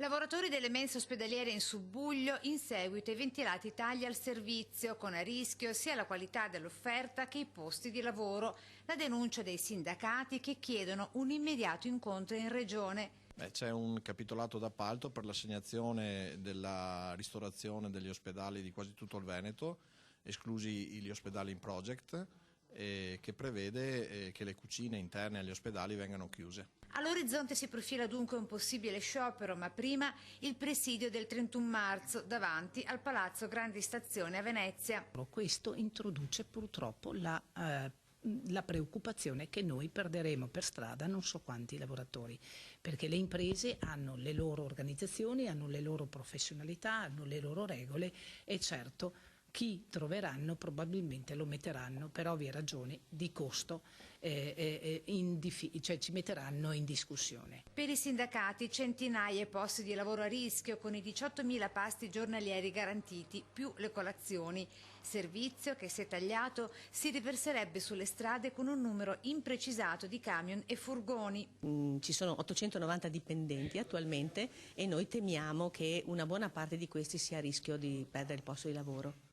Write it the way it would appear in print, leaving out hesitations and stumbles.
Lavoratori delle mense ospedaliere in Subbuglio in seguito ai ventilati tagli al servizio, con a rischio sia la qualità dell'offerta che i posti di lavoro. La denuncia dei sindacati che chiedono un immediato incontro in regione. C'è un capitolato d'appalto per l'assegnazione della ristorazione degli ospedali di quasi tutto il Veneto, esclusi gli ospedali in project, che prevede che le cucine interne agli ospedali vengano chiuse. All'orizzonte si profila dunque un possibile sciopero, ma prima il presidio del 31 marzo davanti al Palazzo Grandi Stazione a Venezia. Questo introduce purtroppo la preoccupazione che noi perderemo per strada non so quanti lavoratori, perché le imprese hanno le loro organizzazioni, hanno le loro professionalità, hanno le loro regole e certo chi troveranno probabilmente lo metteranno per ovvie ragioni di costo, cioè ci metteranno in discussione. Per i sindacati centinaia posti di lavoro a rischio con i 18.000 pasti giornalieri garantiti più le colazioni. Servizio che se tagliato si riverserebbe sulle strade con un numero imprecisato di camion e furgoni. Ci sono 890 dipendenti attualmente e noi temiamo che una buona parte di questi sia a rischio di perdere il posto di lavoro.